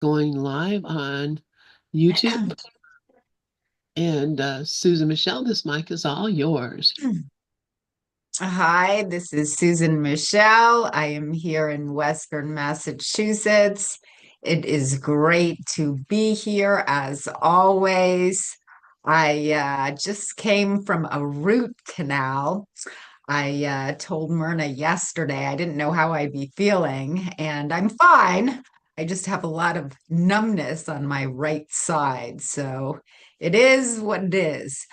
going live on YouTube. And Susan Michel, this mic is all yours. Hi, this is Susan Michel. I am here in Western Massachusetts. It is great to be here as always. I just came from a root canal. I told Myrna yesterday I didn't know how I'd be feeling, and I'm fine. I just have a lot of numbness on my right side. So it is what it is.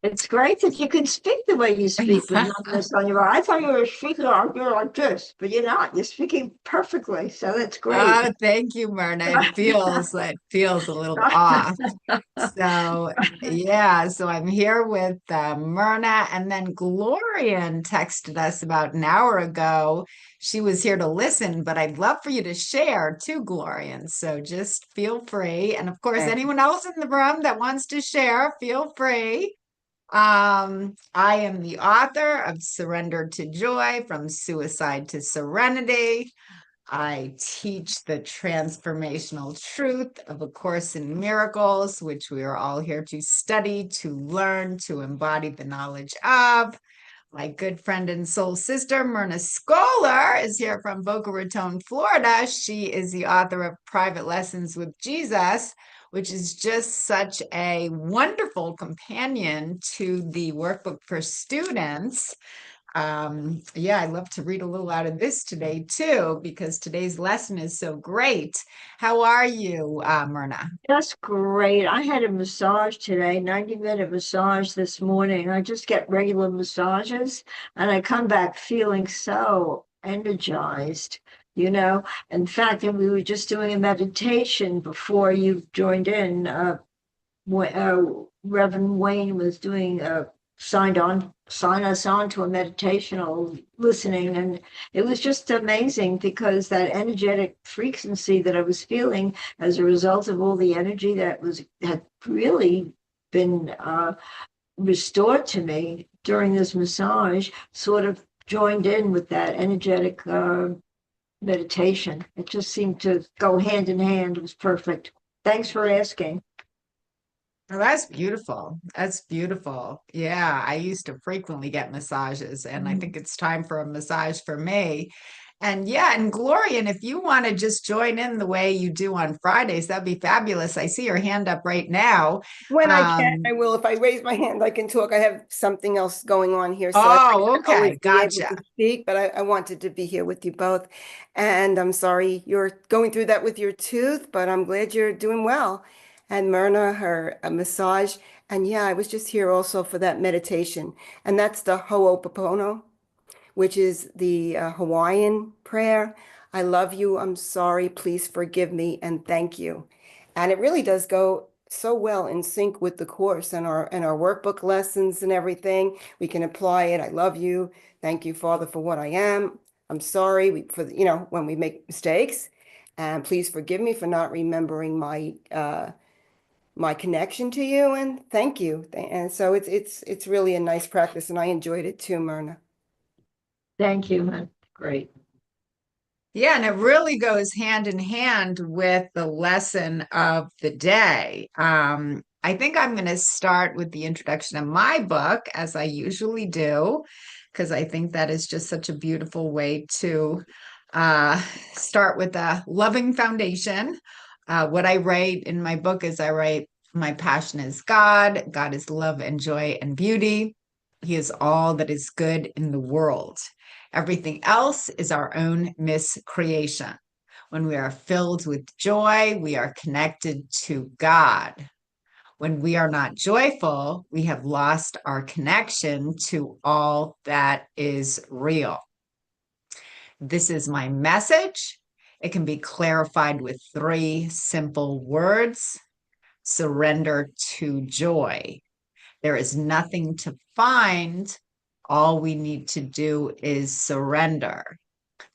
It's great that you can speak the way you speak with numbness on your eye. I thought you were speaking like this, but you're not. You're speaking perfectly, so that's great. Oh, thank you, Myrna. It feels a little off. So yeah, so I'm here with Myrna, and then Glorian texted us about an hour ago. She was here to listen, but I'd love for you to share too, Glorian. So just feel free. And of course, anyone else in the room that wants to share, feel free. I am the author of Surrender to Joy, From Suicide to Serenity. I teach the transformational truth of A Course in Miracles, which we are all here to study, to learn, to embody the knowledge of. My good friend and soul sister, Myrna Skoller, is here from Boca Raton, Florida. She is the author of Private Lessons with Jesus, which is just such a wonderful companion to the workbook for students. Yeah, I love to read a little out of this today too, because today's lesson is so great. How are you, Myrna? That's great. I had a massage today, 90-minute massage this morning. I just get regular massages and I come back feeling so energized, you know. In fact, and we were just doing a meditation before you joined in. Reverend Wayne was doing sign us on to a meditation or listening, and it was just amazing because that energetic frequency that I was feeling as a result of all the energy that was had really been restored to me during this massage sort of joined in with that energetic meditation. It just seemed to go hand in hand. It was perfect. Thanks for asking. Oh, that's beautiful. That's beautiful. Yeah, I used to frequently get massages, and I think it's time for a massage for me. And yeah, and Glorian, if you want to just join in the way you do on Fridays, that'd be fabulous. I see your hand up right now. When I can, Um, I will. If I raise my hand, I can talk. I have something else going on here, so I might oh, not always okay, be able gotcha. to speak, but I wanted to be here with you both. And I'm sorry you're going through that with your tooth, but I'm glad you're doing well. And Myrna, her massage. And yeah, I was just here also for that meditation. And that's the Ho'oponopono, which is the Hawaiian prayer. I love you. I'm sorry. Please forgive me and thank you. And it really does go so well in sync with the course and our workbook lessons and everything. We can apply it. I love you. Thank you, Father, for what I am. I'm sorry for when we make mistakes. And please forgive me for not remembering my connection to you. And thank you. And so it's really a nice practice, and I enjoyed it too, Myrna. Thank you, man. Great. Yeah, and it really goes hand in hand with the lesson of the day. I think I'm going to start with the introduction of my book, as I usually do, because I think that is just such a beautiful way to uh, start with a loving foundation. What I write in my book is I write, my passion is God. God is love and joy and beauty. He is all that is good in the world. Everything else is our own miscreation. When we are filled with joy, we are connected to God. When we are not joyful, we have lost our connection to all that is real. This is my message. It can be clarified with three simple words: surrender to joy. There is nothing to find. All we need to do is surrender.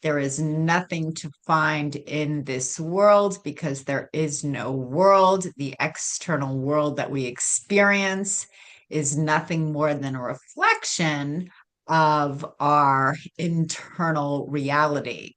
There is nothing to find in this world because there is no world. The external world that we experience is nothing more than a reflection of our internal reality.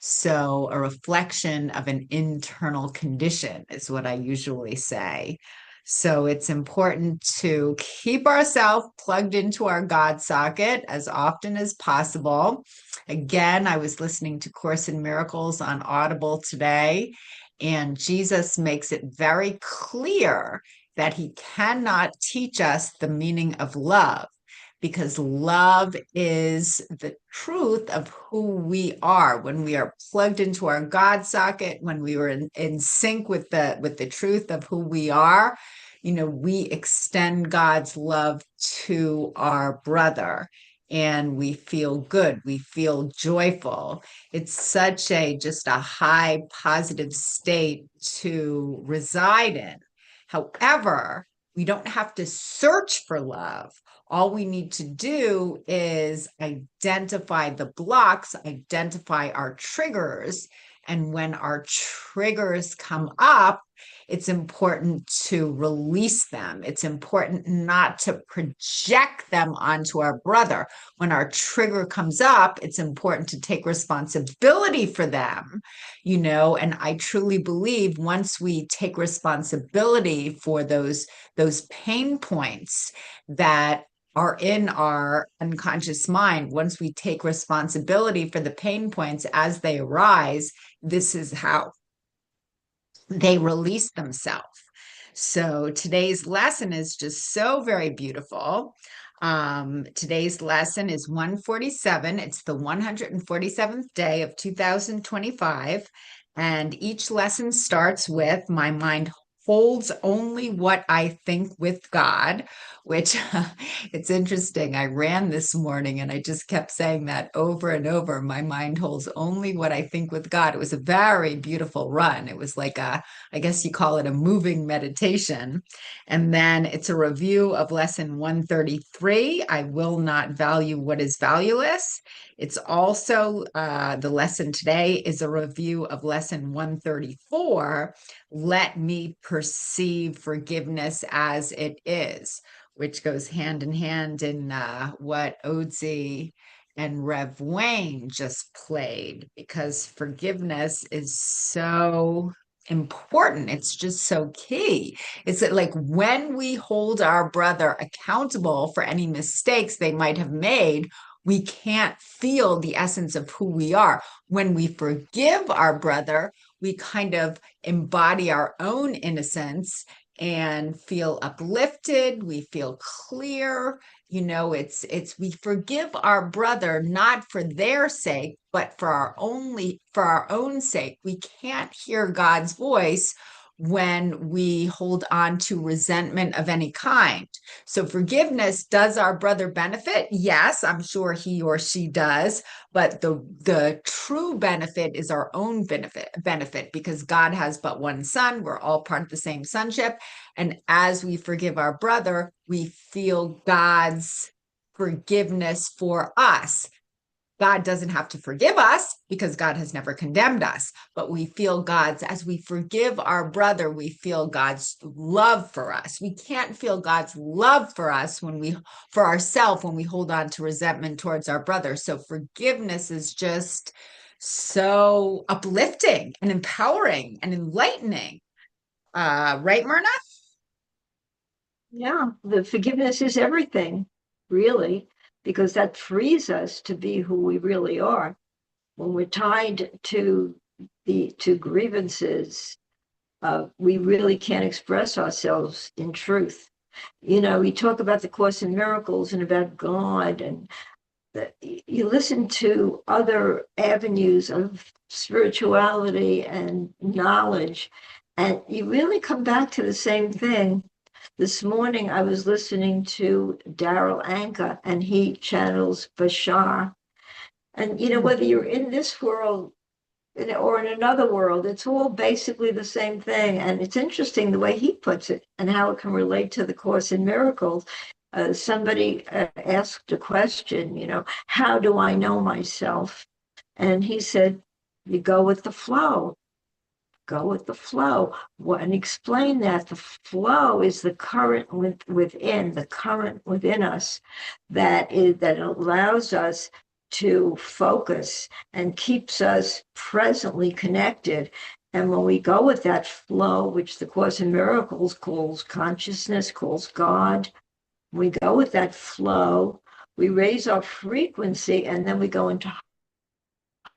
So a reflection of an internal condition is what I usually say. So it's important to keep ourselves plugged into our God socket as often as possible. Again, I was listening to Course in Miracles on Audible today, and Jesus makes it very clear that he cannot teach us the meaning of love, because love is the truth of who we are. When we are plugged into our God socket, when we were in sync with the truth of who we are, we extend God's love to our brother, and we feel good, we feel joyful. It's such just a high positive state to reside in. However, we don't have to search for love. All we need to do is identify the blocks, identify our triggers. And when our triggers come up, it's important to release them. It's important not to project them onto our brother. When our trigger comes up, it's important to take responsibility for them, and I truly believe once we take responsibility for those pain points that are in our unconscious mind, once we take responsibility for the pain points as they arise, this is how they release themselves. So today's lesson is just so very beautiful. Today's lesson is 147. It's the 147th day of 2025. And each lesson starts with my mind holds only what I think with God, which it's interesting. I ran this morning and I just kept saying that over and over. My mind holds only what I think with God. It was a very beautiful run. It was like I guess you call it a moving meditation. And then it's a review of lesson 133. I will not value what is valueless. It's also the lesson today is a review of lesson 134. Let me perceive forgiveness as it is, which goes hand in hand in what Odzi and Rev Wayne just played, because forgiveness is so important. It's just so key. It's that, like, when we hold our brother accountable for any mistakes they might have made, we can't feel the essence of who we are. When we forgive our brother, we kind of embody our own innocence and feel uplifted. We feel clear. It's we forgive our brother not for their sake, but for our own sake. We can't hear God's voice when we hold on to resentment of any kind. So forgiveness, does our brother benefit? Yes, I'm sure he or she does, but the true benefit is our own benefit, because God has but one son. We're all part of the same sonship. And as we forgive our brother, we feel God's forgiveness for us. God doesn't have to forgive us because God has never condemned us, but we feel as we forgive our brother, we feel God's love for us. We can't feel God's love for us for ourselves, when we hold on to resentment towards our brother. So forgiveness is just so uplifting and empowering and enlightening. Right, Myrna? Yeah, the forgiveness is everything, really, because that frees us to be who we really are. When we're tied to grievances, we really can't express ourselves in truth. We talk about the Course in Miracles and about God, and you listen to other avenues of spirituality and knowledge, and you really come back to the same thing. This morning, I was listening to Daryl Anka, and he channels Bashar. And, whether you're in this world or in another world, it's all basically the same thing. And it's interesting the way he puts it and how it can relate to the Course in Miracles. Somebody asked a question, how do I know myself? And he said, you go with the flow. Go with the flow. And explain that the flow is the current within us that allows us to focus and keeps us presently connected. And when we go with that flow, which the Course in Miracles calls consciousness, calls God, we go with that flow, we raise our frequency, and then we go into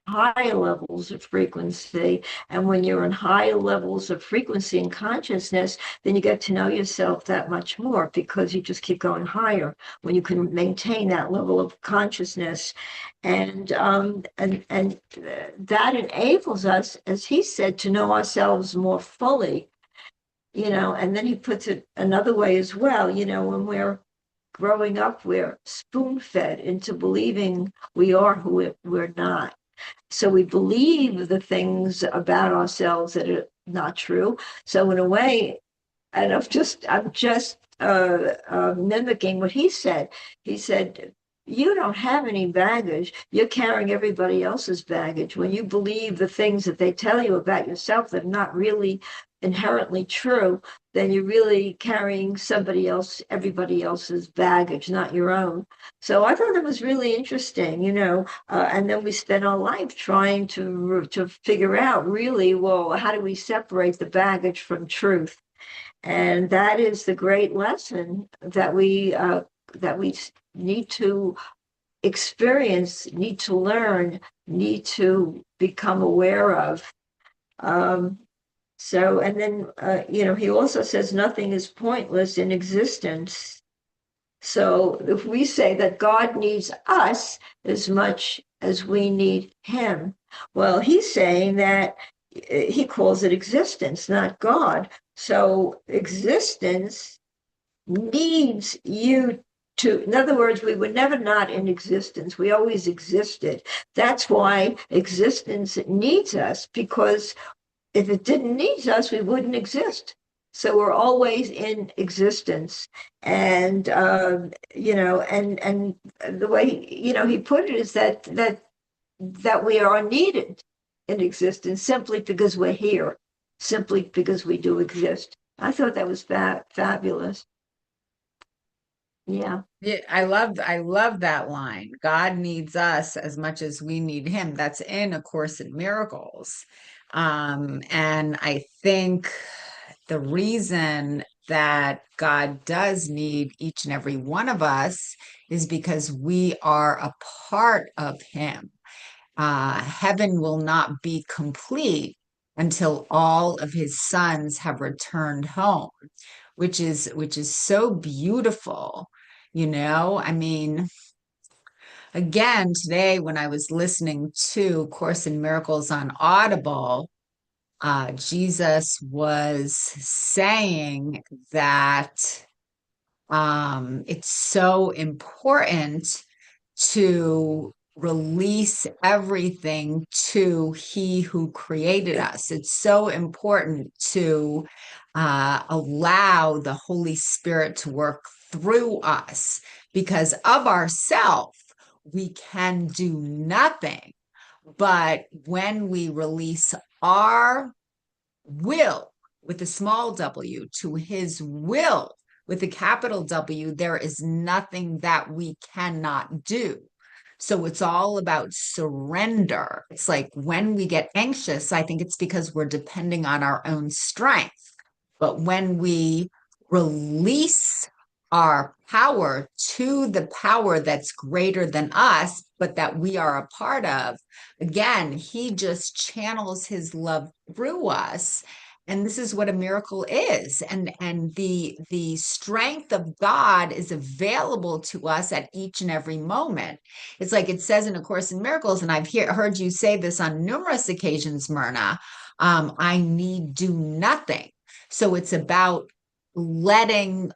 higher levels of frequency. And when you're in higher levels of frequency and consciousness, then you get to know yourself that much more, because you just keep going higher when you can maintain that level of consciousness. And that enables us, as he said, to know ourselves more fully. And then he puts it another way as well. When we're growing up, we're spoon-fed into believing we are who we're not. So we believe the things about ourselves that are not true. So in a way, and I'm just mimicking what he said. He said, you don't have any baggage. You're carrying everybody else's baggage. When you believe the things that they tell you about yourself that are not really inherently true, then you're really carrying everybody else's baggage, not your own. So I thought it was really interesting, and then we spend our life trying to figure out really, well, how do we separate the baggage from truth? And that is the great lesson that we need to experience, need to learn, need to become aware of. And then, he also says nothing is pointless in existence. So if we say that God needs us as much as we need him, well, he's saying that he calls it existence, not God. So existence needs you in other words, we were never not in existence. We always existed. That's why existence needs us, because if it didn't need us, we wouldn't exist. So we're always in existence. And, and the way, he put it is that we are needed in existence simply because we're here, simply because we do exist. I thought that was fabulous. Yeah. Yeah, I love that line. God needs us as much as we need him. That's in A Course in Miracles. And I think the reason that God does need each and every one of us is because we are a part of him. Heaven will not be complete until all of his sons have returned home, which is so beautiful. I mean, again, today when I was listening to Course in Miracles on Audible, Jesus was saying that it's so important to release everything to he who created us. It's so important to allow the Holy Spirit to work through us, because of ourselves, we can do nothing. But when we release our will with a small w to his will with a capital W, there is nothing that we cannot do. So it's all about surrender. It's like when we get anxious, I think it's because we're depending on our own strength. But when we release our power to the power that's greater than us, but that we are a part of, again, he just channels his love through us. And this is what a miracle is. And the strength of God is available to us at each and every moment. It's like it says in A Course in Miracles, and I've heard you say this on numerous occasions, Myrna, I need do nothing. So it's about letting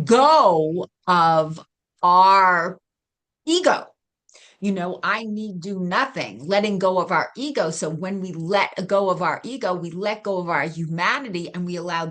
go of our ego. I need do nothing, letting go of our ego. So when we let go of our ego, we let go of our humanity, and we allow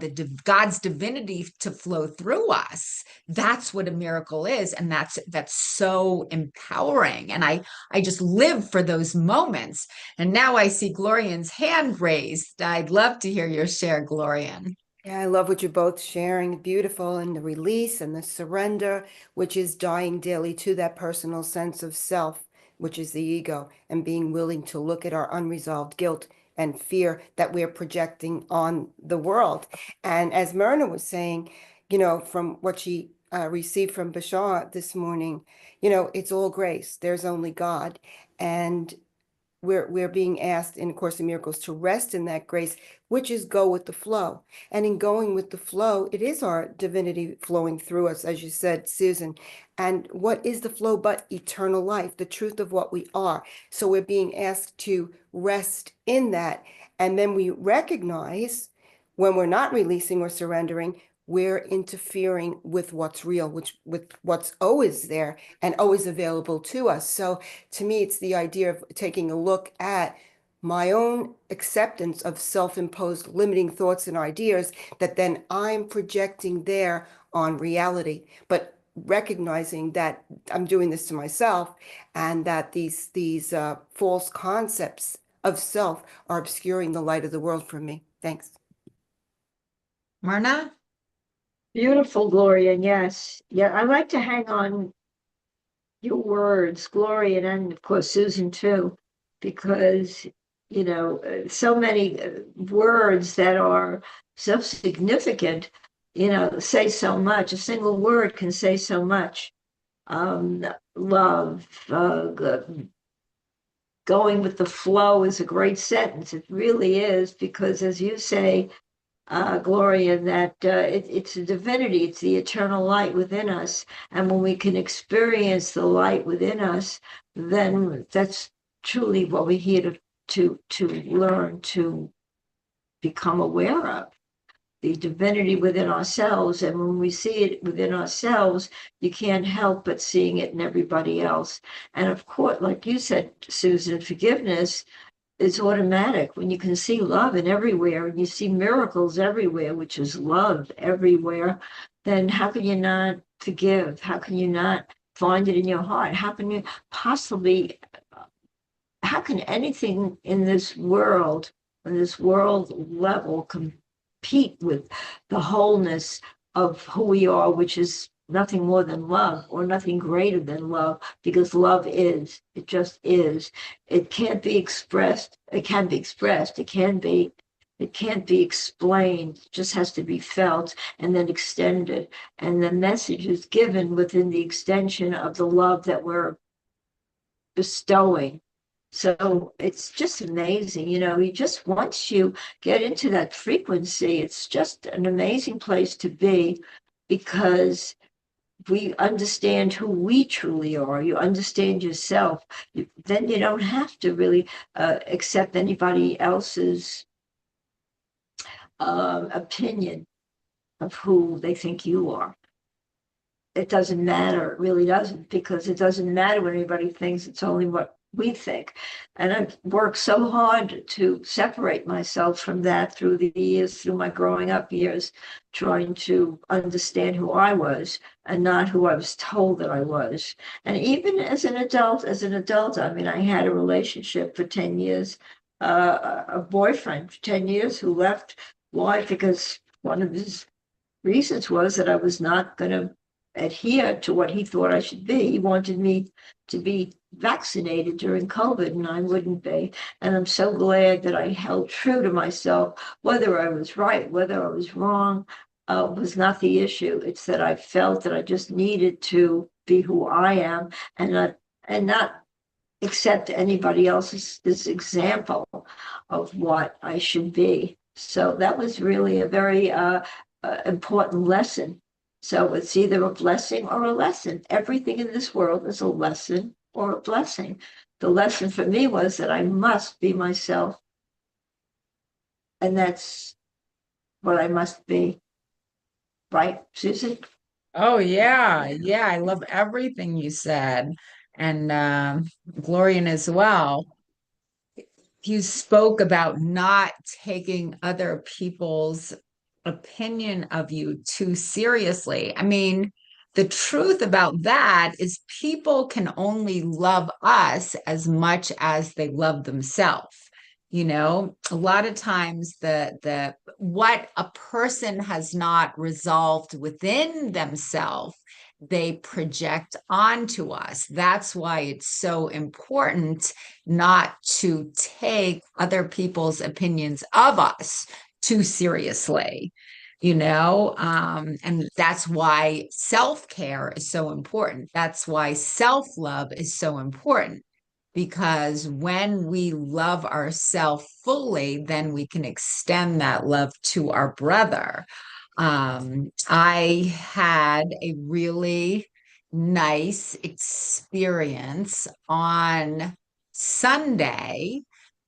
God's divinity to flow through us. That's what a miracle is. And that's so empowering. And I just live for those moments. And now I see Glorian's hand raised. I'd love to hear your share, Glorian. Yeah, I love what you're both sharing. Beautiful. And the release and the surrender, which is dying daily to that personal sense of self which is the ego, and being willing to look at our unresolved guilt and fear that we're projecting on the world. And as Myrna was saying, from what she received from Bashar this morning, it's all grace. There's only God. And we're being asked in A Course in Miracles to rest in that grace, which is go with the flow. And in going with the flow, it is our divinity flowing through us, as you said, Susan. And what is the flow but eternal life, the truth of what we are? So we're being asked to rest in that. And then we recognize when we're not releasing or surrendering, we're interfering with what's real, with what's always there and always available to us. So to me, it's the idea of taking a look at my own acceptance of self-imposed limiting thoughts and ideas that then I'm projecting there on reality, but recognizing that I'm doing this to myself and that these false concepts of self are obscuring the light of the world for me. Thanks. Myrna? Beautiful, Gloria. And yes, yeah, I like to hang on your words, Gloria, and of course Susan too, because so many words that are so significant, say so much. A single word can say so much. Love, going with the flow is a great sentence. It really is, because as you say, Gloria, that it's a divinity, it's the eternal light within us. And when we can experience the light within us, then that's truly what we're here to learn, to become aware of. The divinity within ourselves. And when we see it within ourselves, you can't help but seeing it in everybody else. And of course, like you said, Susan, forgiveness is automatic when you can see love in everywhere and you see miracles everywhere, which is love everywhere. Then how can you not forgive? How can you not find it in your heart? How can you possibly, how can anything in this world, on this world level, compete with the wholeness of who we are, which is nothing more than love, or nothing greater than love, because love is, it just is. It can't be expressed. It can be expressed. It can't be explained. It just has to be felt and then extended. And the message is given within the extension of the love that we're bestowing. So it's just amazing. You just, once you get into that frequency, it's just an amazing place to be, because we understand who we truly are. You understand yourself. Then you don't have to really accept anybody else's opinion of who they think you are. It doesn't matter. It really doesn't, because it doesn't matter what anybody thinks. It's only what we think. And I've worked so hard to separate myself from that through the years, through my growing up years, trying to understand who I was and not who I was told that I was. And even as an adult, I mean, I had a relationship for 10 years, a boyfriend for 10 years who left. Why? Because one of his reasons was that I was not going to adhere to what he thought I should be. He wanted me to be vaccinated during COVID, and I wouldn't be. And I'm so glad that I held true to myself. Whether I was right, whether I was wrong, was not the issue. It's that I felt that I just needed to be who I am, and not accept anybody else's example of what I should be. So that was really a very important lesson. So it's either a blessing or a lesson. Everything in this world is a lesson or a blessing. The lesson for me was that I must be myself. And that's what I must be. Right, Susan? Oh, yeah. Yeah. I love everything you said. And Glorian as well. You spoke about not taking other people's opinion of you too seriously. I mean, the truth about that is people can only love us as much as they love themselves. A lot of times the what a person has not resolved within themselves they project onto us. That's why it's so important not to take other people's opinions of us too seriously, and that's why self-care is so important. That's why self-love is so important, because when we love ourselves fully, then we can extend that love to our brother. I had a really nice experience on Sunday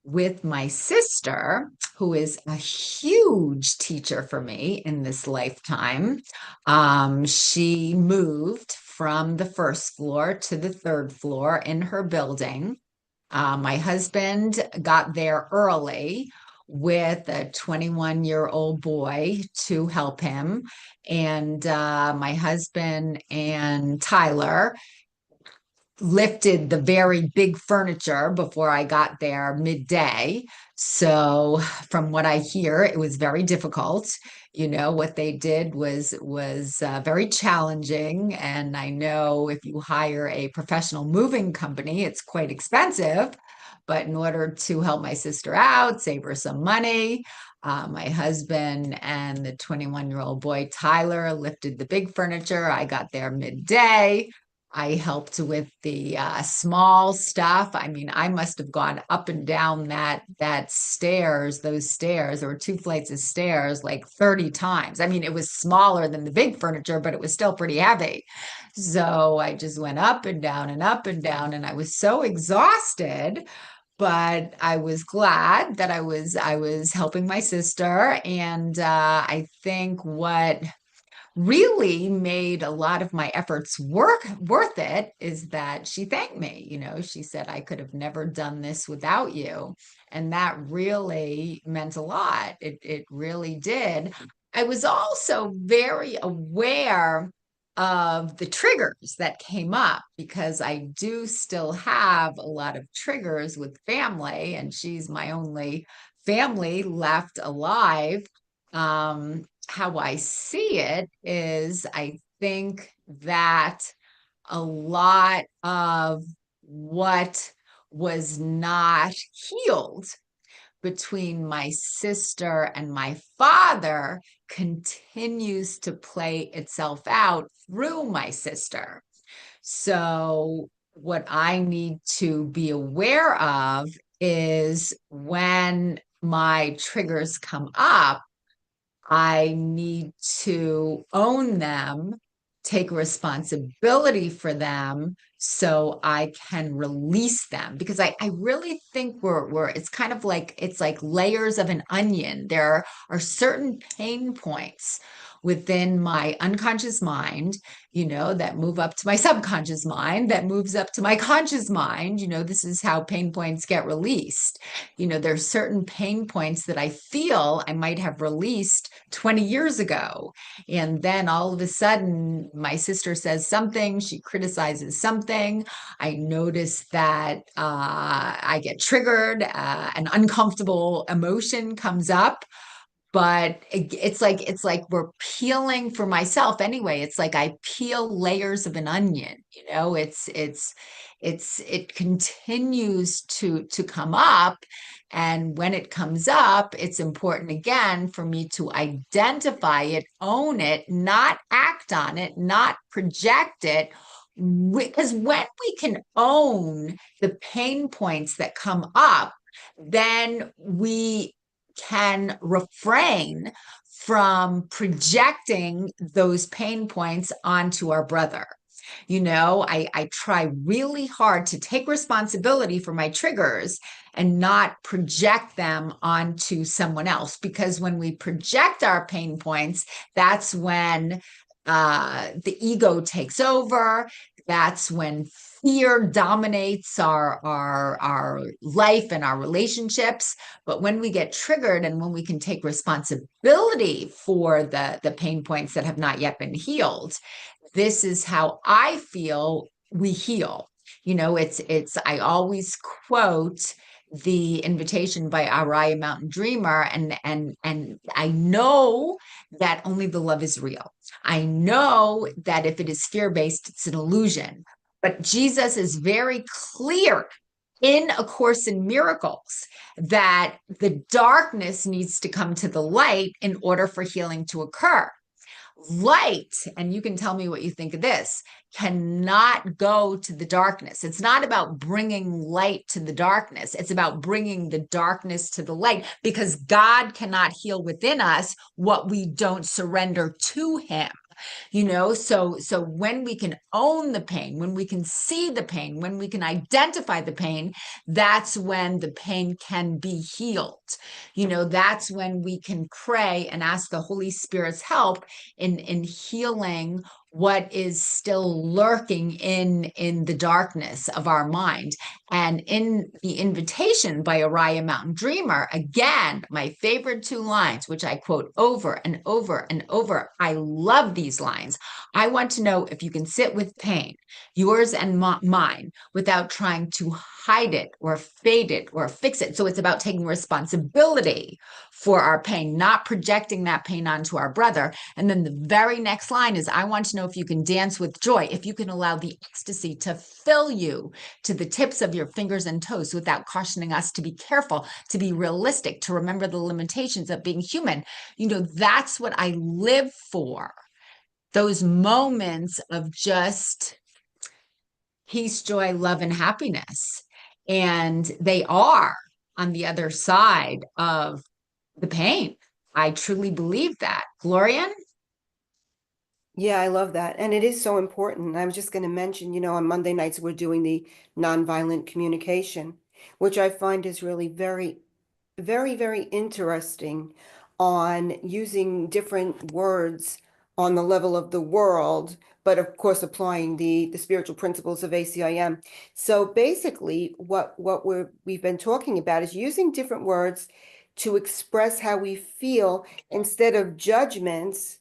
with my sister, who is a huge teacher for me in this lifetime. She moved from the first floor to the third floor in her building. My husband got there early with a 21-year-old boy to help him. And my husband and Tyler lifted the very big furniture before I got there midday. So from what I hear, it was very difficult. What they did was very challenging. And I know if you hire a professional moving company, it's quite expensive. But in order to help my sister out, save her some money, my husband and the 21-year-old boy, Tyler, lifted the big furniture. I got there midday. I helped with the small stuff. I mean, I must have gone up and down those stairs, or 2 flights of stairs, like 30 times. I mean, it was smaller than the big furniture, but it was still pretty heavy. So I just went up and down and up and down, and I was so exhausted. But I was glad that I was helping my sister, and I think what really made a lot of my efforts worth it is that she thanked me. She said, I could have never done this without you. And that really meant a lot. It really did. I was also very aware of the triggers that came up, because I do still have a lot of triggers with family, and she's my only family left alive. How I see it is, I think that a lot of what was not healed between my sister and my father continues to play itself out through my sister. So what I need to be aware of is, when my triggers come up, I need to own them, take responsibility for them, so I can release them. Because I really think it's kind of like, it's like layers of an onion. There are certain pain points within my unconscious mind, that move up to my subconscious mind, that moves up to my conscious mind. This is how pain points get released. There's certain pain points that I feel I might have released 20 years ago. And then all of a sudden, my sister says something, she criticizes something. I notice that I get triggered, an uncomfortable emotion comes up. But it's like we're peeling, for myself anyway, it's like I peel layers of an onion. It continues to come up. And when it comes up, it's important again for me to identify it, own it, not act on it, not project it. Because when we can own the pain points that come up, then we can refrain from projecting those pain points onto our brother. I try really hard to take responsibility for my triggers and not project them onto someone else. Because when we project our pain points, that's when the ego takes over. That's when fear dominates our life and our relationships. But when we get triggered, and when we can take responsibility for the pain points that have not yet been healed, this is how I feel we heal. I always quote the Invitation by Araya Mountain Dreamer, and I know that only the love is real. I know that if it is fear-based, it's an illusion. But Jesus is very clear in A Course in Miracles that the darkness needs to come to the light in order for healing to occur. Light, and you can tell me what you think of this, cannot go to the darkness. It's not about bringing light to the darkness. It's about bringing the darkness to the light, because God cannot heal within us what we don't surrender to him. So when we can own the pain, when we can see the pain, when we can identify the pain, that's when the pain can be healed. That's when we can pray and ask the Holy Spirit's help in healing what is still lurking in the darkness of our mind. And in the Invitation by Araya Mountain Dreamer, again, my favorite two lines, which I quote over and over and over. I love these lines. I want to know if you can sit with pain, yours and mine, without trying to hide it or fade it or fix it. So it's about taking responsibility for our pain, not projecting that pain onto our brother. And then the very next line is, I want to know if you can dance with joy, if you can allow the ecstasy to fill you to the tips of your fingers and toes without cautioning us to be careful, to be realistic, to remember the limitations of being human. That's what I live for. Those moments of just peace, joy, love, and happiness. And they are on the other side of the pain. I truly believe that. Glorian? Yeah, I love that. And it is so important. I was just going to mention, on Monday nights, we're doing the nonviolent communication, which I find is really very, very, very interesting on using different words on the level of the world, but of course applying the spiritual principles of ACIM. So basically, what we've been talking about is using different words to express how we feel instead of judgments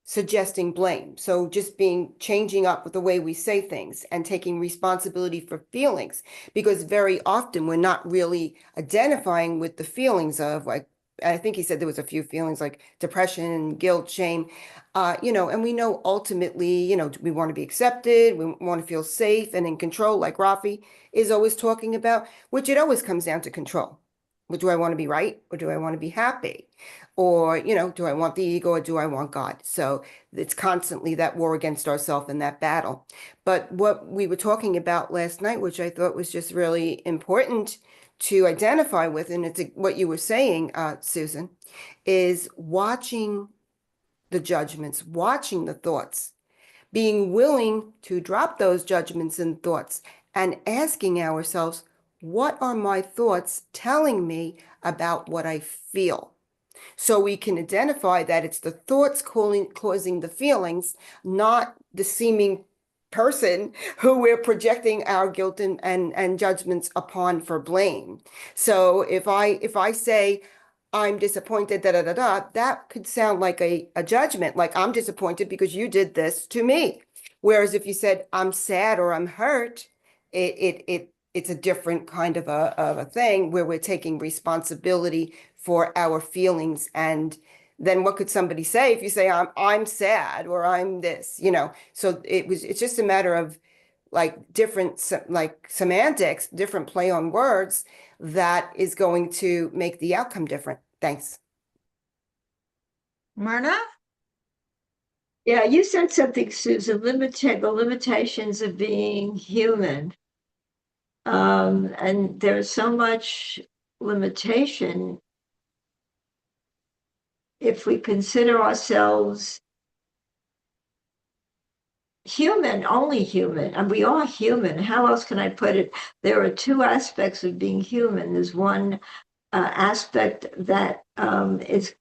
suggesting blame. So just changing up the way we say things and taking responsibility for feelings, because very often we're not really identifying with the feelings of, like, I think he said there was a few feelings like depression, guilt, shame, and we know ultimately, we want to be accepted, we want to feel safe and in control, like Rafi is always talking about, which it always comes down to control. Well, do I want to be right, or do I want to be happy? Or, do I want the ego, or do I want God? So it's constantly that war against ourselves and that battle. But what we were talking about last night, which I thought was just really important to identify with, and it's what you were saying, Susan, is watching the judgments, watching the thoughts, being willing to drop those judgments and thoughts, and asking ourselves, what are my thoughts telling me about what I feel? So we can identify that it's the thoughts causing the feelings, not the seeming person who we're projecting our guilt and judgments upon for blame. So if I say, I'm disappointed, that could sound like a judgment, like I'm disappointed because you did this to me. Whereas if you said, I'm sad or I'm hurt, it's a different kind of a thing where we're taking responsibility for our feelings. And then what could somebody say if you say, I'm sad or I'm this, So it's just a matter of like different, like semantics, different play on words that is going to make the outcome different. Thanks. Myrna? Yeah, you said something, Susan, the limitations of being human. And there's so much limitation if we consider ourselves human, only human, and we are human. How else can I put it? There are two aspects of being human. There's one aspect that is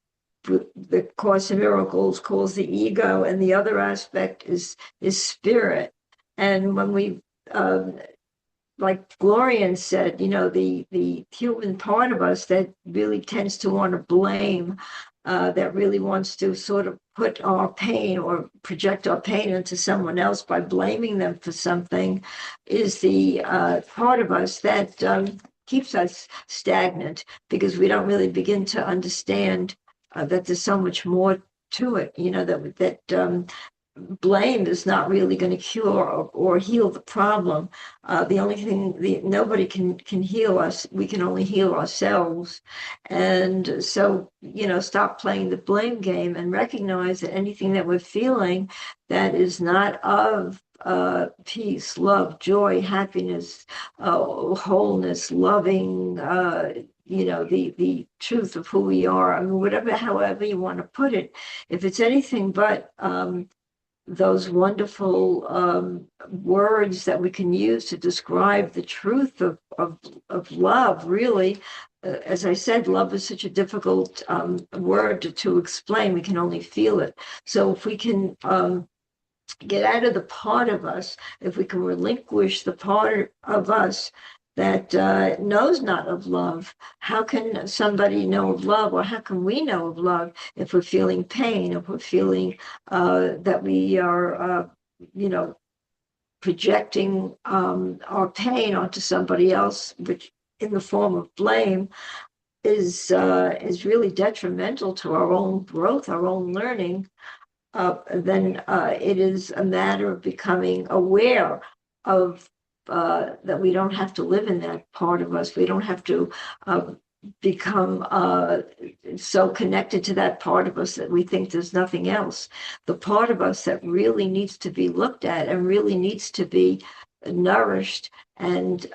the Course in Miracles calls the ego, and the other aspect is spirit. And when we like Glorian said, the human part of us that really tends to want to blame, that really wants to sort of put our pain or project our pain into someone else by blaming them for something, is the part of us that keeps us stagnant, because we don't really begin to understand that there's so much more to it, that blame is not really going to cure or heal the problem. The only thing, nobody can heal us. We can only heal ourselves. And so, stop playing the blame game and recognize that anything that we're feeling that is not of peace, love, joy, happiness, wholeness, loving, the truth of who we are. I mean, however you want to put it, if it's anything but those wonderful words that we can use to describe the truth of love, really. As I said, love is such a difficult word to explain. We can only feel it. So if we can get out of the part of us, if we can relinquish the part of us that knows not of love, how can somebody know of love, or how can we know of love if we're feeling pain, if we're feeling that we are, projecting our pain onto somebody else, which in the form of blame is really detrimental to our own growth, our own learning. Then it is a matter of becoming aware of that we don't have to live in that part of us. We don't have to become so connected to that part of us that we think there's nothing else. The part of us that really needs to be looked at and really needs to be nourished and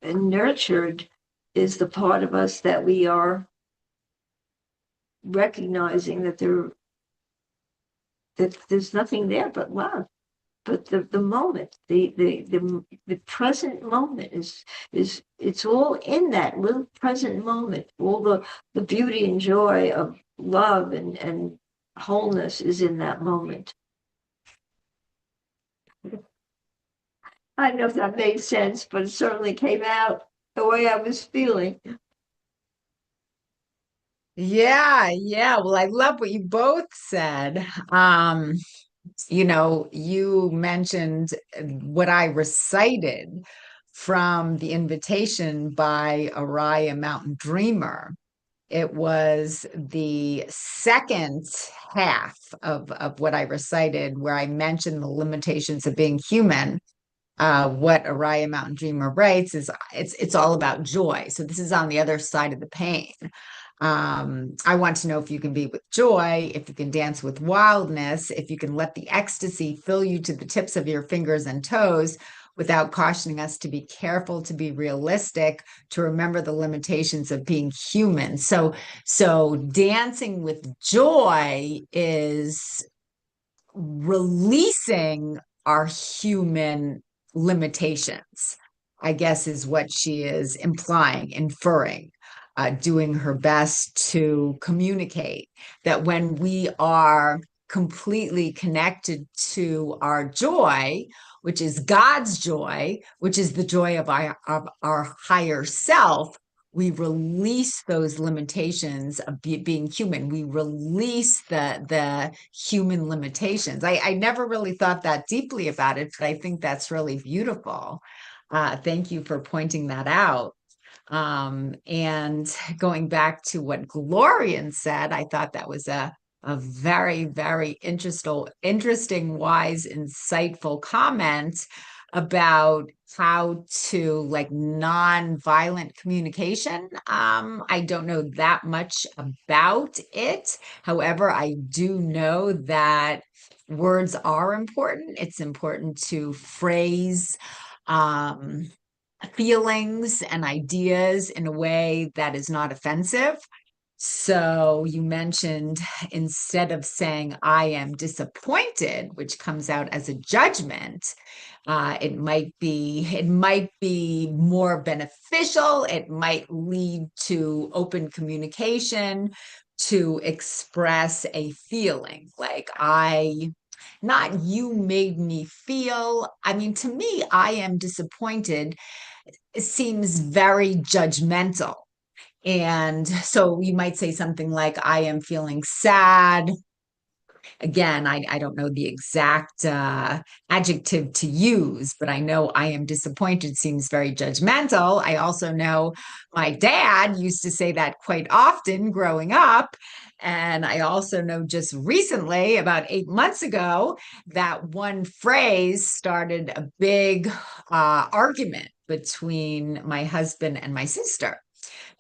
nurtured is the part of us that we are recognizing that there's nothing there but love. But the moment, the present moment is it's all in that little present moment. All the beauty and joy of love and wholeness is in that moment. I don't know if that made sense, but it certainly came out the way I was feeling. Yeah, yeah. Well, I love what you both said. You mentioned what I recited from the invitation by Araya Mountain Dreamer. It was the second half of what I recited, where I mentioned the limitations of being human. What Araya Mountain Dreamer writes is it's all about joy. So this is on the other side of the pain. I want to know if you can be with joy, if you can dance with wildness, if you can let the ecstasy fill you to the tips of your fingers and toes, without cautioning us to be careful, to be realistic, to remember the limitations of being human. So dancing with joy is releasing our human limitations, I guess, is what she is implying, inferring. Doing her best to communicate that when we are completely connected to our joy, which is God's joy, which is the joy of our higher self, we release those limitations of being human. We release the human limitations. I never really thought that deeply about it, but I think that's really beautiful. Thank you for pointing that out. And going back to what Glorian said, I thought that was a very, very interesting, wise, insightful comment about how to like nonviolent communication. I don't know that much about it. However, I do know that words are important. It's important to phrase feelings and ideas in a way that is not offensive. So you mentioned, instead of saying I am disappointed, which comes out as a judgment, it might be more beneficial. It might lead to open communication, to express a feeling like not you made me feel. I mean, to me, I am disappointed. It seems very judgmental. And so you might say something like, I am feeling sad again, I don't know the exact adjective to use, but I know I am disappointed seems very judgmental. I also know my dad used to say that quite often growing up. And I also know just recently, about 8 months ago, that one phrase started a big argument between my husband and my sister,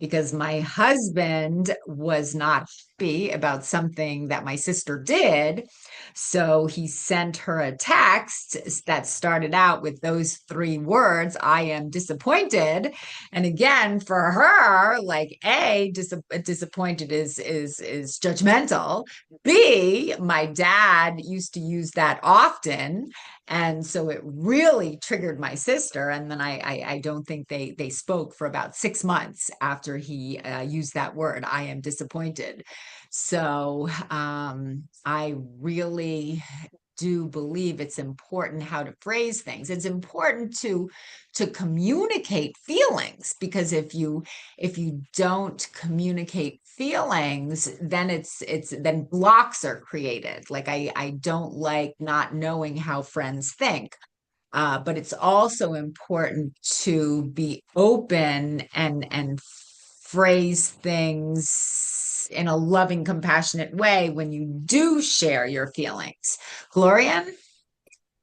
because my husband was not happy about something that my sister did. So he sent her a text that started out with those three words, I am disappointed. And again, for her, like disappointed is judgmental. B, my dad used to use that often. And so it really triggered my sister. And then I don't think they spoke for about 6 months after he used that word, I am disappointed. So I really do believe it's important how to phrase things. It's important to communicate feelings, because if you don't communicate feelings, then then blocks are created. Like I don't like not knowing how friends think. But it's also important to be open and phrase things in a loving, compassionate way when you do share your feelings. Gloria?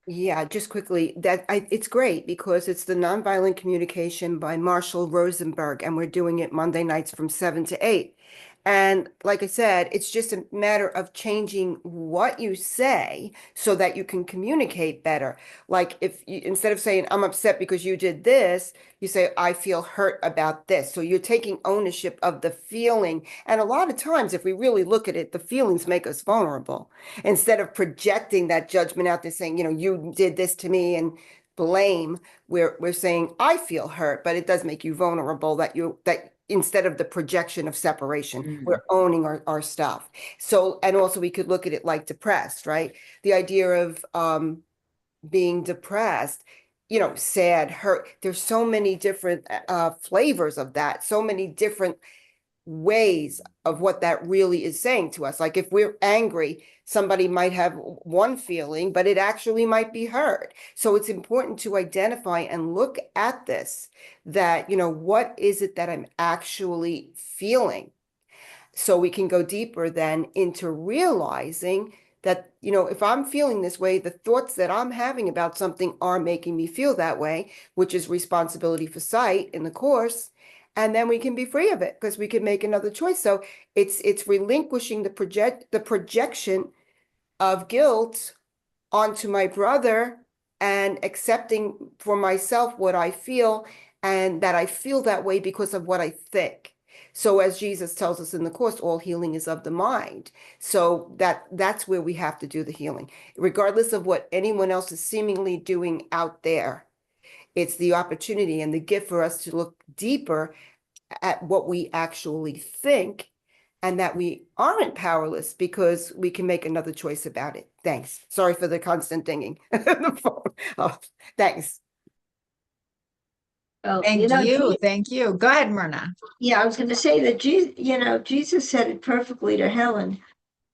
Yeah, just quickly, it's great because it's the Nonviolent Communication by Marshall Rosenberg, and we're doing it Monday nights from 7 to 8. And like I said, it's just a matter of changing what you say so that you can communicate better. Like if you, instead of saying, I'm upset because you did this, you say, I feel hurt about this. So you're taking ownership of the feeling. And a lot of times, if we really look at it, the feelings make us vulnerable. Instead of projecting that judgment out there saying, you did this to me and blame, we're saying, I feel hurt, but it does make you vulnerable that instead of the projection of separation, we're owning our stuff. So, and also we could look at it like depressed, right? The idea of being depressed, sad, hurt. There's so many different flavors of that, so many different ways of what that really is saying to us. Like if we're angry, somebody might have one feeling, but it actually might be hurt. So it's important to identify and look at this, that, what is it that I'm actually feeling? So we can go deeper then into realizing that, if I'm feeling this way, the thoughts that I'm having about something are making me feel that way, which is responsibility for sight in the course. And then we can be free of it because we can make another choice. So it's relinquishing the projection of guilt onto my brother and accepting for myself what I feel, and that I feel that way because of what I think. So as Jesus tells us in the course, all healing is of the mind. So that's where we have to do the healing, regardless of what anyone else is seemingly doing out there. It's the opportunity and the gift for us to look deeper at what we actually think, and that we aren't powerless because we can make another choice about it. Thanks. Sorry for the constant dinging. The phone. Oh, thanks. Well, Thank you. Go ahead, Myrna. Yeah, I was going to say that Jesus said it perfectly to Helen.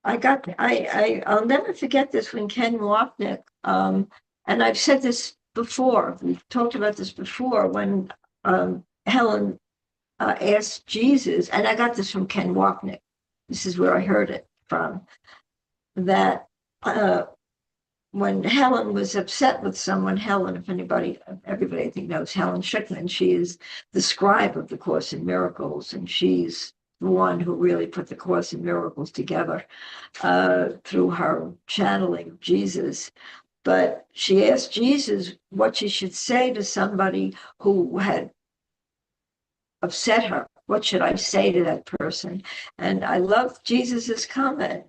I'll never forget this when Ken Wapnick, and I've said this before, we've talked about this before, when Helen asked Jesus, and I got this from Ken Wapnick, this is where I heard it from, that when Helen was upset with someone, Helen, if everybody I think knows Helen Schickman, she is the scribe of the Course in Miracles, and she's the one who really put the Course in Miracles together through her channeling of Jesus. But she asked Jesus what she should say to somebody who had upset her. What should I say to that person? And I love Jesus's comment.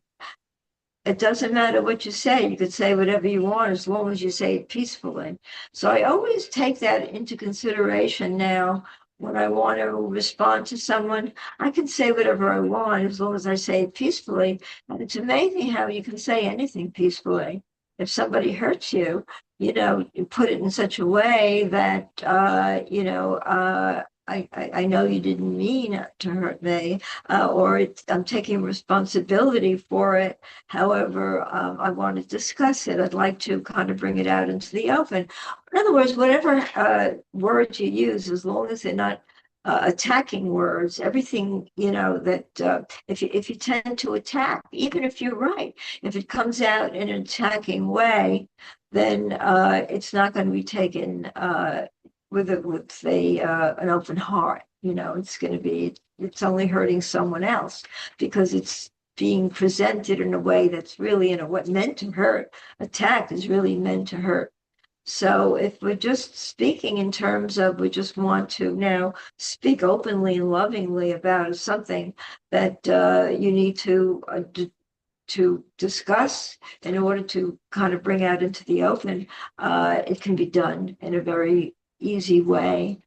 It doesn't matter what you say. You could say whatever you want as long as you say it peacefully. So I always take that into consideration now when I want to respond to someone. I can say whatever I want as long as I say it peacefully. And it's amazing how you can say anything peacefully. If somebody hurts you, you put it in such a way that, I know you didn't mean to hurt me, or I'm taking responsibility for it. However, I want to discuss it. I'd like to kind of bring it out into the open. In other words, whatever words you use, as long as they're not attacking words, everything, that if you tend to attack, even if you're right, if it comes out in an attacking way, then it's not going to be taken with an open heart. It's going to be, it's only hurting someone else because it's being presented in a way that's really what meant to hurt. Attack is really meant to hurt. So if we're just speaking in terms of, we just want to now speak openly and lovingly about something that you need to discuss in order to kind of bring out into the open, it can be done in a very easy way.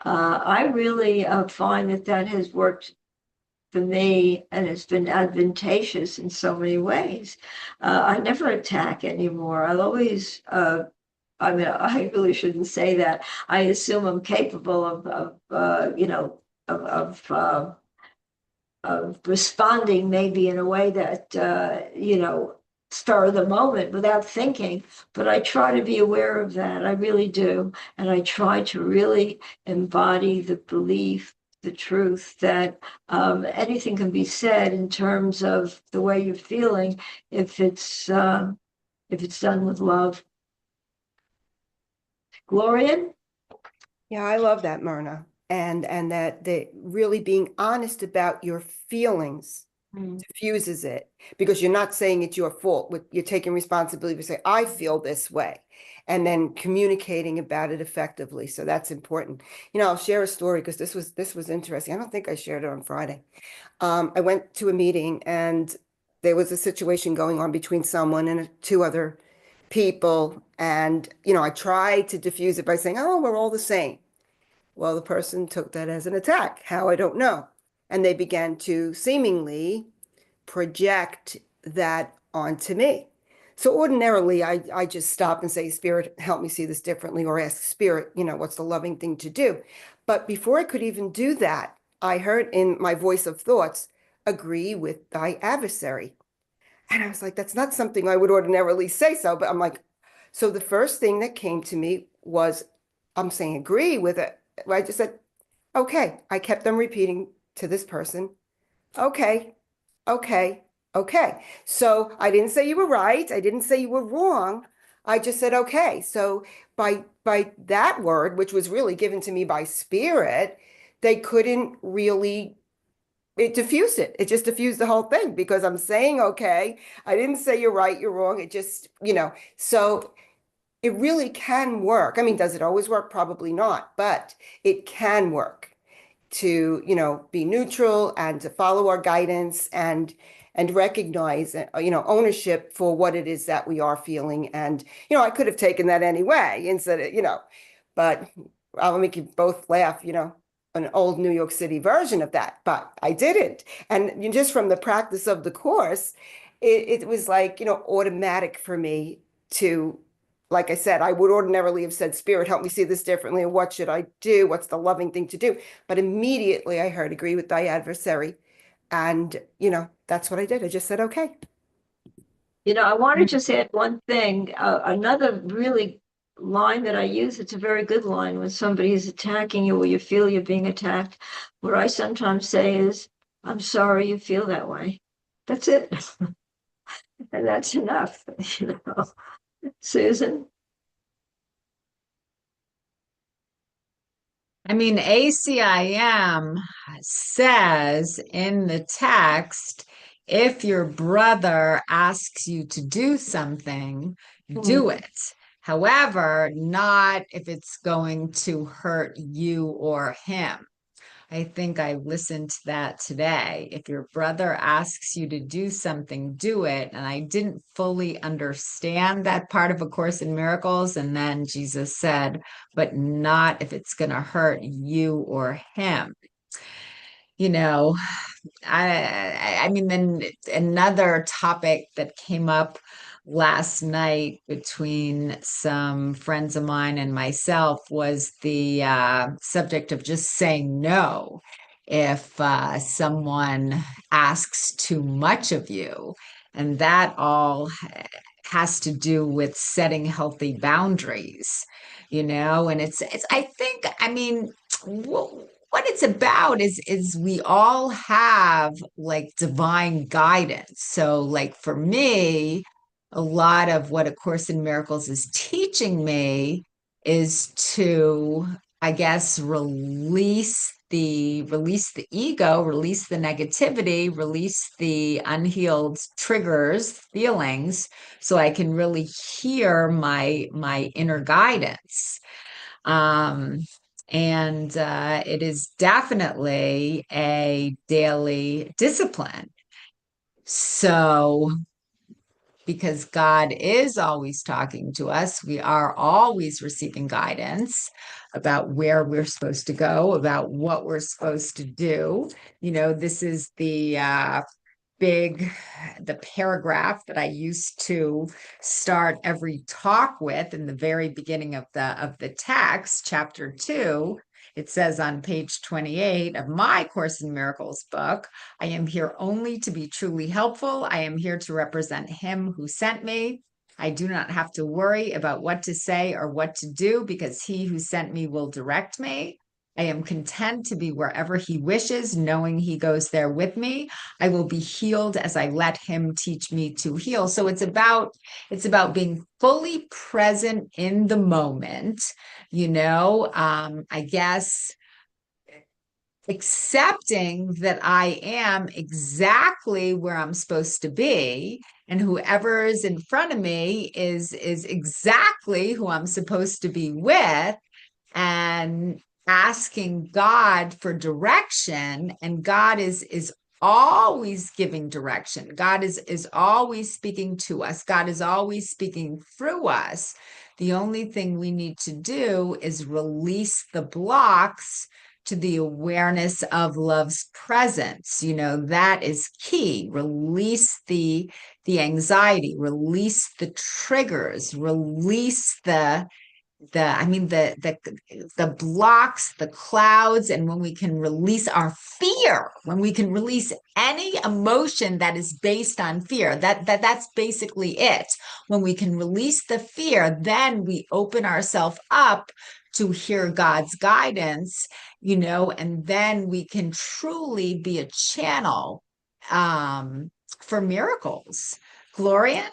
I really find that has worked for me, and it's been advantageous in so many ways. I never attack anymore. I'll always, I mean, I really shouldn't say that. I assume I'm capable of responding maybe in a way that, spur of the moment without thinking, but I try to be aware of that. I really do. And I try to really embody the belief, the truth that anything can be said in terms of the way you're feeling if it's done with love. Gloria? Yeah, I love that, Myrna. And that really being honest about your feelings diffuses it, because you're not saying it's your fault. You're taking responsibility to say, I feel this way, and then communicating about it effectively. So that's important. I'll share a story because this was interesting. I don't think I shared it on Friday. I went to a meeting and there was a situation going on between someone and two other people. And, I tried to diffuse it by saying, oh, we're all the same. Well, the person took that as an attack. How, I don't know. And they began to seemingly project that onto me. So ordinarily, I just stop and say, Spirit, help me see this differently, or ask Spirit, what's the loving thing to do? But before I could even do that, I heard in my voice of thoughts, agree with thy adversary. And I was like, that's not something I would ordinarily say so, but I'm like, so the first thing that came to me was, I'm saying agree with it. I just said, okay. I kept on repeating to this person, okay, okay, okay. So I didn't say you were right. I didn't say you were wrong. I just said, okay. So by that word, which was really given to me by Spirit, they couldn't really, it diffused it. It just diffused the whole thing because I'm saying, okay, I didn't say you're right, you're wrong. It just, so it really can work. I mean, does it always work? Probably not, but it can work to, be neutral and to follow our guidance and recognize, ownership for what it is that we are feeling. And, I could have taken that anyway instead of, but I'll make you both laugh, an old New York City version of that, but I didn't. And just from the practice of the course, it was like, automatic for me to, like I said, I would ordinarily have said, Spirit, help me see this differently. What should I do? What's the loving thing to do? But immediately I heard, agree with thy adversary. And, that's what I did. I just said, okay. I want to just add one thing. Another really line that I use, it's a very good line when somebody is attacking you or you feel you're being attacked. What I sometimes say is, I'm sorry you feel that way. That's it. And that's enough, Susan? I mean, ACIM says in the text, if your brother asks you to do something, do it. However, not if it's going to hurt you or him. I think I listened to that today. If your brother asks you to do something, do it. And I didn't fully understand that part of A Course in Miracles. And then Jesus said, but not if it's going to hurt you or him. I mean, then another topic that came up last night between some friends of mine and myself was the subject of just saying no if someone asks too much of you. And that all has to do with setting healthy boundaries, and I think, I mean, what it's about is we all have like divine guidance. So like for me, a lot of what A Course in Miracles is teaching me is to, I guess, release the ego, release the negativity, release the unhealed triggers, feelings, so I can really hear my inner guidance. Um, and it is definitely a daily discipline. So, because God is always talking to us, we are always receiving guidance about where we're supposed to go, about what we're supposed to do. This is the paragraph that I used to start every talk with in the very beginning of the text, chapter 2. It says on page 28 of my Course in Miracles book, I am here only to be truly helpful. I am here to represent him who sent me. I do not have to worry about what to say or what to do because he who sent me will direct me. I am content to be wherever he wishes, knowing he goes there with me. I will be healed as I let him teach me to heal. So it's about being fully present in the moment, I guess accepting that I am exactly where I'm supposed to be, and whoever is in front of me is exactly who I'm supposed to be with, and asking God for direction. And God is always giving direction. God is always speaking to us. God is always speaking through us. The only thing we need to do is release the blocks to the awareness of love's presence. That is key. Release the anxiety, release the triggers, release the blocks, the clouds. And when we can release our fear, when we can release any emotion that is based on fear, that's basically it. When we can release the fear, then we open ourselves up to hear God's guidance, and then we can truly be a channel for miracles. Gloria?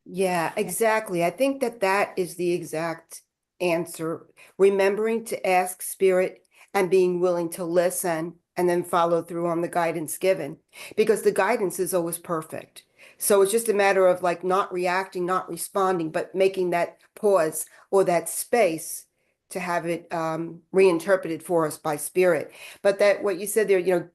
Yeah, exactly. I think that is the exact answer. Remembering to ask spirit and being willing to listen and then follow through on the guidance given, because the guidance is always perfect. So it's just a matter of like not reacting, not responding, but making that pause or that space to have it reinterpreted for us by spirit. But that what you said there,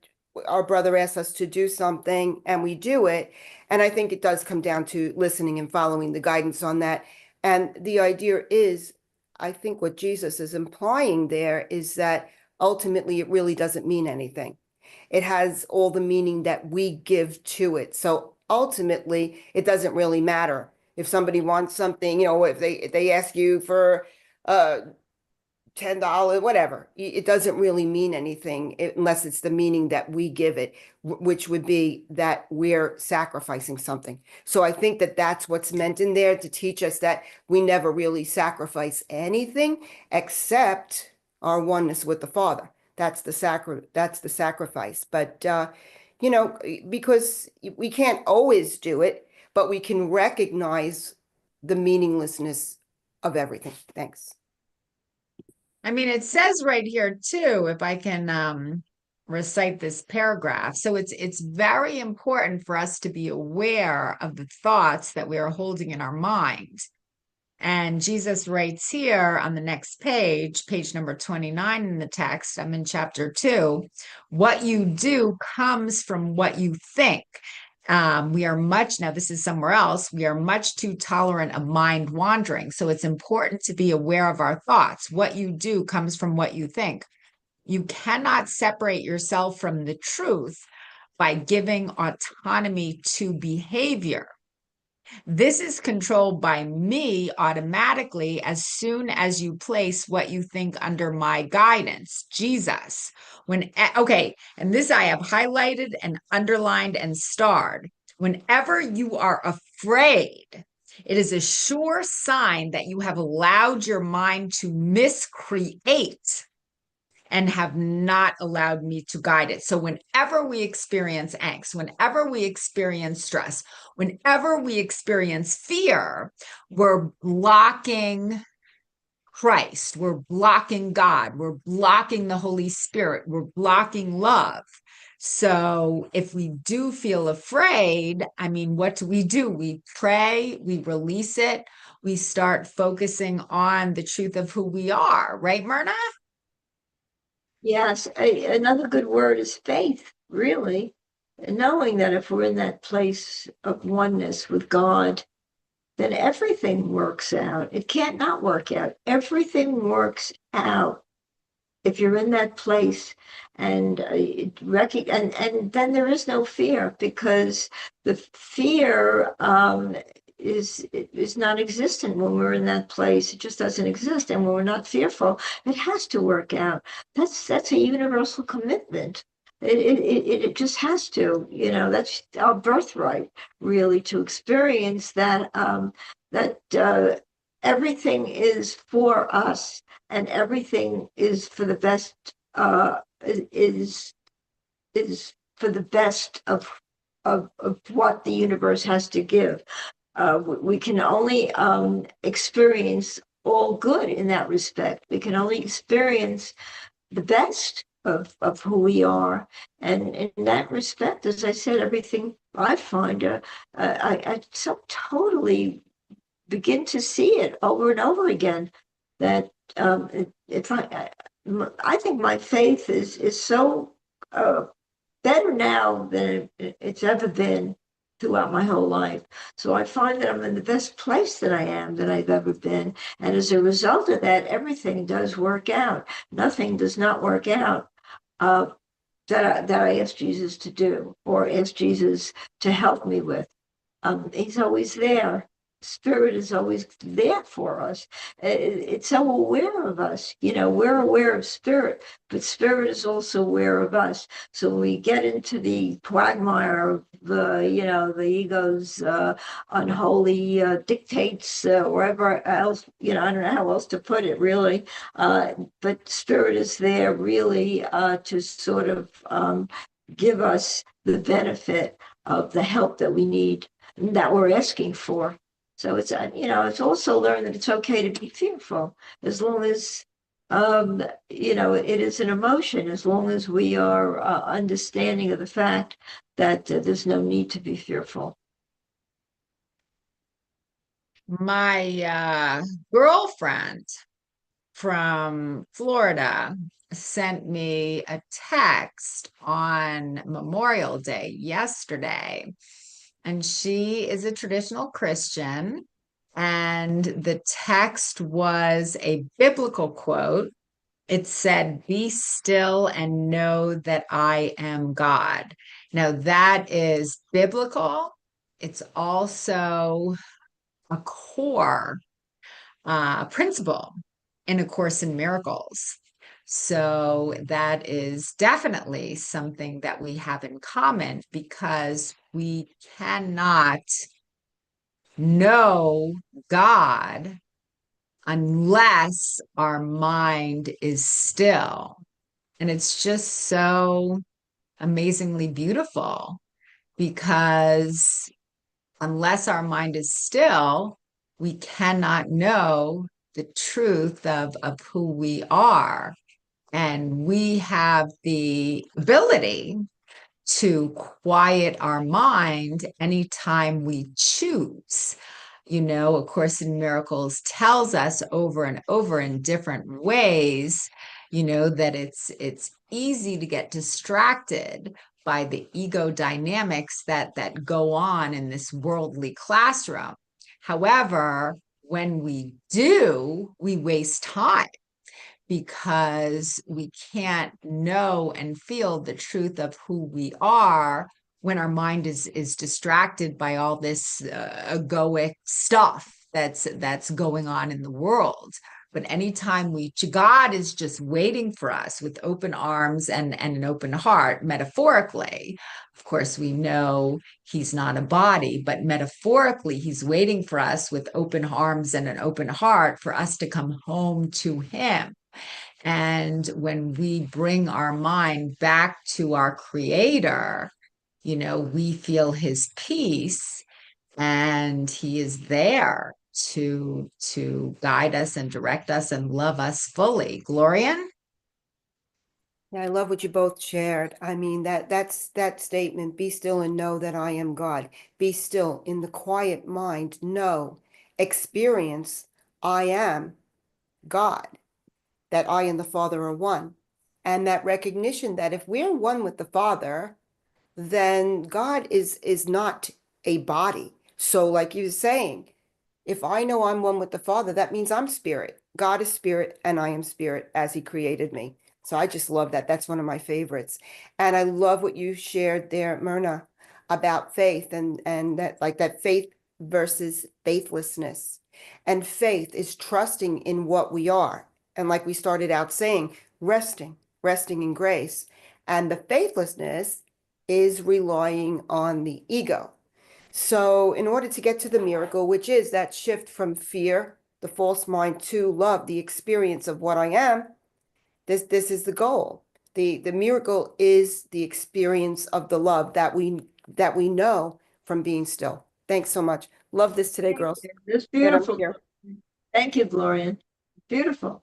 our brother asked us to do something and we do it. And I think it does come down to listening and following the guidance on that. And the idea is, I think what Jesus is implying there is that ultimately it really doesn't mean anything. It has all the meaning that we give to it. So ultimately, it doesn't really matter if somebody wants something, if they ask you for $10, whatever. It doesn't really mean anything unless it's the meaning that we give it, which would be that we're sacrificing something. So I think that that's what's meant in there to teach us that we never really sacrifice anything except our oneness with the Father. That's the sacrifice. But because we can't always do it, but we can recognize the meaninglessness of everything. Thanks. I mean, it says right here too, if I can recite this paragraph. So it's very important for us to be aware of the thoughts that we are holding in our mind. And Jesus writes here on the next page, page number 29 in the text, I'm in chapter 2, what you do comes from what you think. Now this is somewhere else, we are much too tolerant of mind wandering. So it's important to be aware of our thoughts. What you do comes from what you think. You cannot separate yourself from the truth by giving autonomy to behavior. This is controlled by me automatically as soon as you place what you think under my guidance, Jesus. Okay, and this I have highlighted and underlined and starred. Whenever you are afraid, it is a sure sign that you have allowed your mind to miscreate and have not allowed me to guide it. So whenever we experience angst, whenever we experience stress, whenever we experience fear, we're blocking Christ, we're blocking God, we're blocking the Holy Spirit, we're blocking love. So if we do feel afraid, I mean, what do? We pray, we release it, we start focusing on the truth of who we are, right, Myrna? Yes, another good word is faith, really. And knowing that if we're in that place of oneness with God, then everything works out. It can't not work out. Everything works out if you're in that place, and and then there is no fear, because the fear is non-existent when we're in that place. It just doesn't exist. And when we're not fearful, it has to work out. That's a universal commitment. It just has to, that's our birthright, really, to experience that, that everything is for us, and everything is for the best, is for the best of what the universe has to give. We can only experience all good in that respect. We can only experience the best of who we are. And in that respect, as I said, everything I find, I so totally begin to see it over and over again, that if I think my faith is so better now than it's ever been throughout my whole life. So I find that I'm in the best place that I am, that I've ever been. And as a result of that, everything does work out. Nothing does not work out uh, that I ask Jesus to do, or ask Jesus to help me with. He's always there. Spirit is always there for us. It's so aware of us. We're aware of spirit, but spirit is also aware of us. So when we get into the quagmire of the ego's unholy dictates, wherever else, I don't know how else to put it, really. But spirit is there, really, to sort of give us the benefit of the help that we need, that we're asking for. So it's also learned that it's okay to be fearful, as long as, it is an emotion, as long as we are understanding of the fact that there's no need to be fearful. My girlfriend from Florida sent me a text on Memorial Day yesterday. And she is a traditional Christian. And the text was a biblical quote. It said, "Be still and know that I am God." Now, that is biblical. It's also a core principle in A Course in Miracles. So that is definitely something that we have in common, because we cannot know God unless our mind is still. And it's just so amazingly beautiful, because unless our mind is still, we cannot know the truth of who we are. And we have the ability to quiet our mind anytime we choose. A Course in Miracles tells us over and over in different ways, that it's easy to get distracted by the ego dynamics that go on in this worldly classroom. However, when we do, we waste time, because we can't know and feel the truth of who we are when our mind is distracted by all this egoic stuff that's going on in the world. But anytime God is just waiting for us with open arms and an open heart, metaphorically. Of course, we know he's not a body, but metaphorically, he's waiting for us with open arms and an open heart for us to come home to him. And when we bring our mind back to our creator, we feel his peace, and he is there to guide us and direct us and love us fully. Glorian? Yeah, I love what you both shared. I mean, that statement, be still and know that I am God. Be still in the quiet mind, know, experience, I am God, that I and the Father are one. And that recognition that if we're one with the Father, then God is not a body. So like you were saying, if I know I'm one with the Father, that means I'm spirit. God is spirit and I am spirit as he created me. So I just love that. That's one of my favorites. And I love what you shared there, Myrna, about faith and that like that faith versus faithlessness. And faith is trusting in what we are. And like we started out saying, resting in grace. And the faithlessness is relying on the ego. So in order to get to the miracle, which is that shift from fear, the false mind, to love, the experience of what I am, this is the goal. The miracle is the experience of the love that we know from being still. Thanks so much. Love this today, girls. It's Glad I'm beautiful. here. Thank you, Gloria. Beautiful.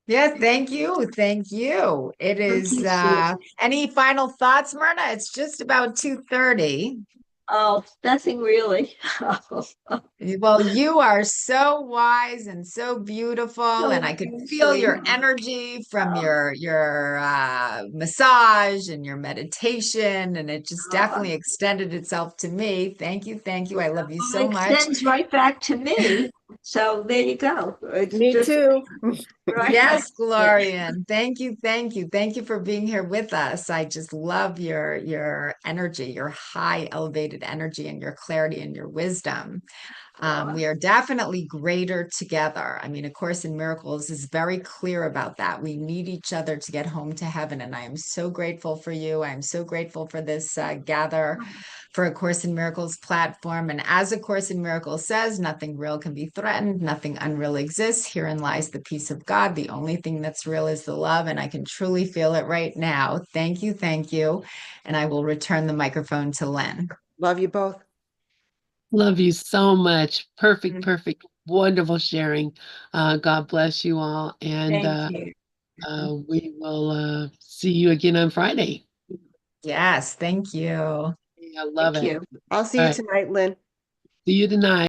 Yes, thank you. Thank you. It is you, Susan. any final thoughts, Myrna? It's just about 2:30. Oh, nothing really. Well, you are so wise and so beautiful, and I could feel your energy from your massage and your meditation, and it just definitely extended itself to me. Thank you, thank you. I love you so It much. extends right back to me. So there you go. It's Me just too. right. Yes, Glorian. Thank you, thank you, thank you for being here with us. I just love your energy, your high elevated energy, and your clarity and your wisdom. We are definitely greater together. I mean, A Course in Miracles is very clear about that. We need each other to get home to heaven. And I am so grateful for you. I am so grateful for this gather for A Course in Miracles platform. And as A Course in Miracles says, nothing real can be threatened. Nothing unreal exists. Herein lies the peace of God. The only thing that's real is the love. And I can truly feel it right now. Thank you. Thank you. And I will return the microphone to Lynn. Love you both. Love you so much. Perfect, perfect, wonderful sharing. God bless you all. And Thank you. we will see you again on Friday. Yes, thank you. I love Thank it. you. I'll see All you right. tonight, Lynn. See you tonight.